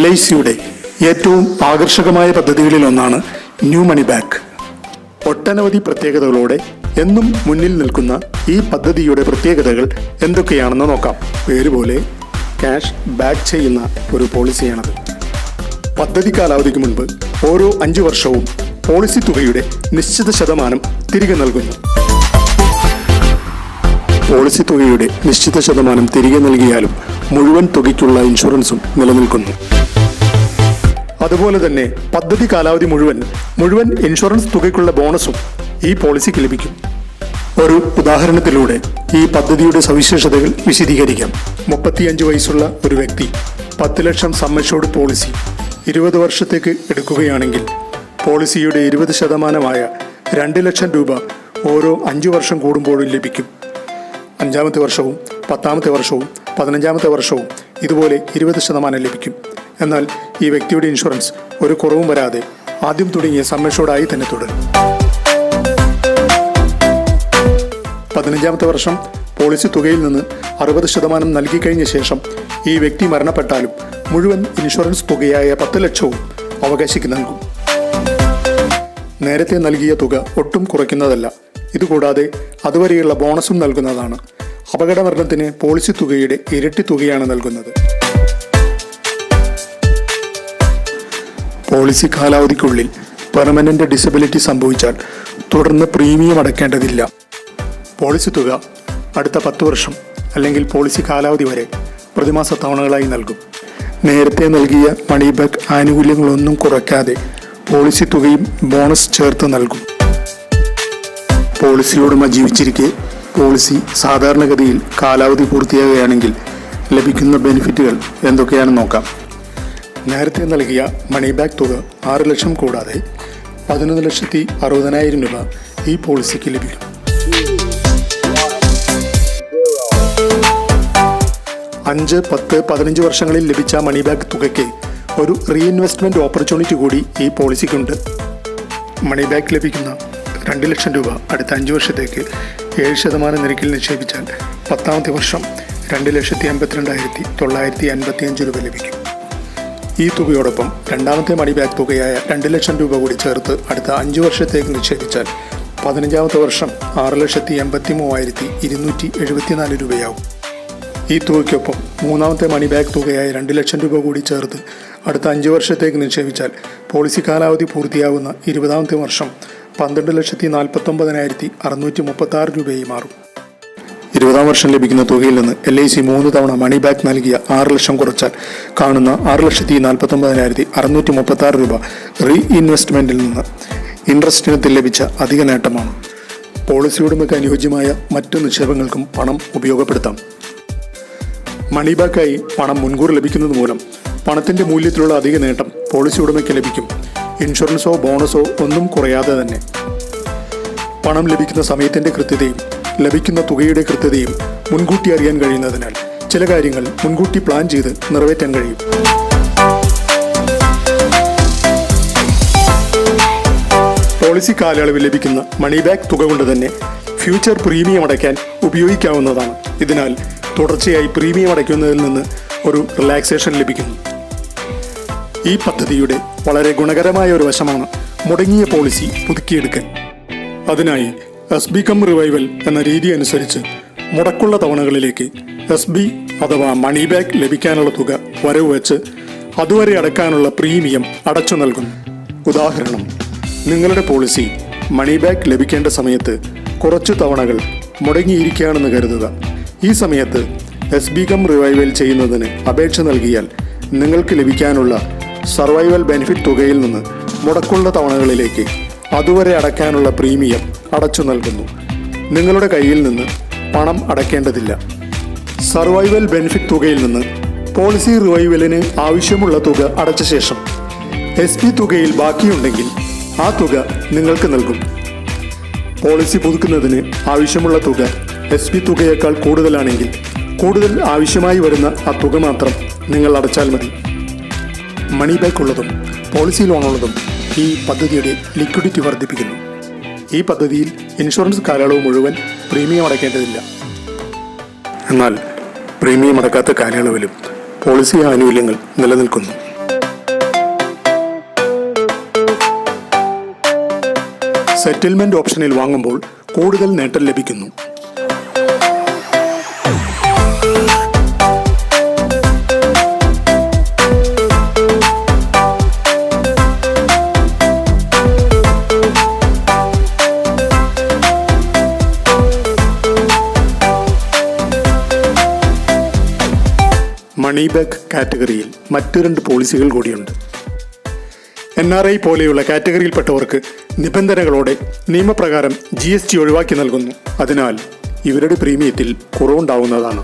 LICയുടെ ഏറ്റവും ആകർഷകമായ പദ്ധതികളിലൊന്നാണ് new money back. ഒട്ടനവധി പ്രത്യേകതകളോടെ എന്നും മുന്നിൽ നിൽക്കുന്ന ഈ പദ്ധതിയുടെ പ്രത്യേകതകൾ എന്തൊക്കെയാണെന്ന് നോക്കാം. പേരുപോലെ ക്യാഷ് ബാക്ക് ചെയ്യുന്ന ഒരു പോളിസിയാണത്. പദ്ധതി കാലാവധിക്ക് മുൻപ് ഓരോ 5 വർഷവും പോളിസി തുകയുടെ നിശ്ചിത ശതമാനം തിരികെ നൽകുന്നു. പോളിസി തുകയുടെ നിശ്ചിത ശതമാനം തിരികെ നൽകിയാലും മുഴുവൻ തുകയ്ക്കുള്ള ഇൻഷുറൻസും നിലനിൽക്കുന്നു. അതുപോലെ തന്നെ പദ്ധതി കാലാവധി മുഴുവൻ ഇൻഷുറൻസ് തുകയ്ക്കുള്ള ബോണസും ഈ പോളിസിക്ക് ലഭിക്കും. ഒരു ഉദാഹരണത്തിലൂടെ ഈ പദ്ധതിയുടെ സവിശേഷതകൾ വിശദീകരിക്കാം. 35 വയസ്സുള്ള ഒരു വ്യക്തി 10 ലക്ഷം സം അഷ്യൂർഡ് പോളിസി 20 വർഷത്തേക്ക് എടുക്കുകയാണെങ്കിൽ പോളിസിയുടെ 20% 2 ലക്ഷം രൂപ ഓരോ 5 വർഷം കൂടുമ്പോഴും ലഭിക്കും. 5-ാമത്തെ വർഷവും 10-ാമത്തെ വർഷവും 15-ാമത്തെ വർഷവും ഇതുപോലെ 20% ലഭിക്കും. എന്നാൽ ഈ വ്യക്തിയുടെ ഇൻഷുറൻസ് ഒരു കുറവും വരാതെ ആദ്യം തുടങ്ങിയ സം അഷ്യൂർഡായി തന്നെ തുടരും. 15-ാമത്തെ വർഷം പോളിസി തുകയിൽ നിന്ന് 60% നൽകിക്കഴിഞ്ഞ ശേഷം ഈ വ്യക്തി മരണപ്പെട്ടാലും മുഴുവൻ ഇൻഷുറൻസ് തുകയായ 10 ലക്ഷവും അവകാശിക്ക് നൽകും. നേരത്തെ നൽകിയ തുക ഒട്ടും കുറയ്ക്കുന്നതല്ല. ഇതുകൂടാതെ അതുവരെയുള്ള ബോണസും നൽകുന്നതാണ്. അപകട മരണത്തിന് പോളിസി തുകയുടെ ഇരട്ടി തുകയാണ് നൽകുന്നത്. പോളിസി കാലാവധിക്കുള്ളിൽ പെർമനന്റ് ഡിസബിലിറ്റി സംഭവിച്ചാൽ തുടർന്ന് പ്രീമിയം അടയ്ക്കേണ്ടതില്ല. പോളിസി തുക അടുത്ത 10 വർഷം അല്ലെങ്കിൽ പോളിസി കാലാവധി വരെ പ്രതിമാസ തവണകളായി നൽകും. നേരത്തെ നൽകിയ മണി ബാക്ക് ആനുകൂല്യങ്ങളൊന്നും കുറയ്ക്കാതെ പോളിസി തുകയും ബോണസ് ചേർത്ത് നൽകും. പോളിസി ഉടമ ജീവിച്ചിരിക്കെ പോളിസി സാധാരണഗതിയിൽ കാലാവധി പൂർത്തിയാകുകയാണെങ്കിൽ ലഭിക്കുന്ന ബെനിഫിറ്റുകൾ എന്തൊക്കെയാണെന്ന് നോക്കാം. നേരത്തെ നൽകിയ മണി ബാക്ക് തുക 6 ലക്ഷം കൂടാതെ 11,60,000 രൂപ ഈ പോളിസിക്ക് ലഭിക്കും. 5, 10, 15 വർഷങ്ങളിൽ ലഭിച്ച മണി ബാക്ക് തുകയ്ക്ക് ഒരു റീഇൻവെസ്റ്റ്മെന്റ് ഓപ്പർച്യൂണിറ്റി കൂടി ഈ പോളിസിക്കുണ്ട്. മണി ബാക്ക് ലഭിക്കുന്ന 2 ലക്ഷം രൂപ അടുത്ത 5 വർഷത്തേക്ക് 7% നിരക്കിൽ നിക്ഷേപിച്ചാൽ 10-ാമത്തെ വർഷം 2,82,955 രൂപ ലഭിക്കും. ഈ തുകയോടൊപ്പം 2-ാമത്തെ മണി ബാക്ക് തുകയായ 2 ലക്ഷം രൂപ കൂടി ചേർത്ത് അടുത്ത 5 വർഷത്തേക്ക് നിക്ഷേപിച്ചാൽ 15-ാമത്തെ വർഷം 6,83,274 രൂപയാവും. ഈ തുകയ്ക്കൊപ്പം 3-ാമത്തെ മണി ബാക്ക് തുകയായ 2 ലക്ഷം രൂപ കൂടി ചേർത്ത് അടുത്ത 5 വർഷത്തേക്ക് നിക്ഷേപിച്ചാൽ പോളിസി കാലാവധി പൂർത്തിയാവുന്ന 20-ാമത്തെ വർഷം 12,49,636 രൂപയായി മാറും. 20-ാം വർഷം ലഭിക്കുന്ന തുകയിൽ നിന്ന് LIC 3 തവണ മണി ബാക്ക് നൽകിയ 6 ലക്ഷം കുറച്ചാൽ കാണുന്ന 6,49,636 രൂപ റീഇൻവെസ്റ്റ്മെന്റിൽ നിന്ന് ഇൻട്രസ്റ്റ് ഇനത്തിൽ ലഭിച്ച അധിക നേട്ടമാണ്. പോളിസി ഉടമയ്ക്ക് അനുയോജ്യമായ മറ്റു നിക്ഷേപങ്ങൾക്കും പണം ഉപയോഗപ്പെടുത്താം. മണി ബാക്കായി പണം മുൻകൂർ ലഭിക്കുന്നത് മൂലം പണത്തിന്റെ മൂല്യത്തിലുള്ള അധിക നേട്ടം പോളിസി ഉടമയ്ക്ക് ലഭിക്കും. ഇൻഷുറൻസോ ബോണസോ ഒന്നും കുറയാതെ തന്നെ. പണം ലഭിക്കുന്ന സമയത്തിന്റെ കൃത്യതയും ലഭിക്കുന്ന തുകയുടെ കൃത്യതയും മുൻകൂട്ടി അറിയാൻ കഴിയുന്നതിനാൽ ചില കാര്യങ്ങൾ മുൻകൂട്ടി പ്ലാൻ ചെയ്ത് നിറവേറ്റാൻ കഴിയും. പോളിസി കാലയളവിൽ ലഭിക്കുന്ന മണി ബാക്ക് തുക കൊണ്ട് തന്നെ ഫ്യൂച്ചർ പ്രീമിയം അടയ്ക്കാൻ ഉപയോഗിക്കാവുന്നതാണ്. ഇതിനാൽ തുടർച്ചയായി പ്രീമിയം അടയ്ക്കുന്നതിൽ നിന്ന് ഒരു റിലാക്സേഷൻ ലഭിക്കുന്നു. ഈ പദ്ധതിയുടെ വളരെ ഗുണകരമായ ഒരു വശമാണ് മുടങ്ങിയ പോളിസി പുതുക്കിയെടുക്കൽ. അതിനായി SB കം റിവൈവൽ എന്ന രീതി അനുസരിച്ച് മുടക്കുള്ള തവണകളിലേക്ക് SB അഥവാ മണി ബാക്ക് ലഭിക്കാനുള്ള തുക വരവ് വെച്ച് അതുവരെ അടയ്ക്കാനുള്ള പ്രീമിയം അടച്ചു നൽകുന്നു. ഉദാഹരണം, നിങ്ങളുടെ പോളിസി മണി ബാക്ക് ലഭിക്കേണ്ട സമയത്ത് കുറച്ചു തവണകൾ മുടങ്ങിയിരിക്കുകയാണെന്ന് കരുതുക. ഈ സമയത്ത് SB കം റിവൈവൽ ചെയ്യുന്നതിന് അപേക്ഷ നൽകിയാൽ നിങ്ങൾക്ക് ലഭിക്കാനുള്ള സർവൈവൽ ബെനിഫിറ്റ് തുകയിൽ നിന്ന് മുടക്കുള്ള തവണകളിലേക്ക് അതുവരെ അടയ്ക്കാനുള്ള പ്രീമിയം അടച്ചു നൽകുന്നു. നിങ്ങളുടെ കയ്യിൽ നിന്ന് പണം അടയ്ക്കേണ്ടതില്ല. സർവൈവൽ ബെനിഫിറ്റ് തുകയിൽ നിന്ന് പോളിസി റിവൈവലിന് ആവശ്യമുള്ള തുക അടച്ച ശേഷം SB തുകയിൽ ബാക്കിയുണ്ടെങ്കിൽ ആ തുക നിങ്ങൾക്ക് നൽകും. പോളിസി പുതുക്കുന്നതിന് ആവശ്യമുള്ള തുക SB തുകയേക്കാൾ കൂടുതലാണെങ്കിൽ കൂടുതൽ ആവശ്യമായി വരുന്ന ആ തുക മാത്രം നിങ്ങൾ അടച്ചാൽ മതി. മണി ബാക്ക് ഉള്ളതും പോളിസി ലോണുള്ളതും ഈ പദ്ധതിയുടെ ലിക്വിഡിറ്റി വർദ്ധിപ്പിക്കുന്നു. ഈ പദ്ധതിയിൽ ഇൻഷുറൻസ് കാലയളവ് മുഴുവൻ പ്രീമിയം അടയ്ക്കേണ്ടതില്ല. എന്നാൽ പ്രീമിയം അടക്കാത്ത കാലയളവിലും പോളിസി ആനുകൂല്യങ്ങൾ നിലനിൽക്കുന്നു. സെറ്റിൽമെന്റ് ഓപ്ഷനിൽ വാങ്ങുമ്പോൾ കൂടുതൽ നേട്ടം ലഭിക്കുന്നു. മണി ബാക്ക് കാറ്റഗറിയിൽ മറ്റു 2 പോളിസികൾ കൂടിയുണ്ട്. NRI പോലെയുള്ള കാറ്റഗറിയിൽപ്പെട്ടവർക്ക് നിബന്ധനകളോടെ നിയമപ്രകാരം GST ഒഴിവാക്കി നൽകുന്നു. അതിനാൽ ഇവരുടെ പ്രീമിയത്തിൽ കുറവുണ്ടാവുന്നതാണ്.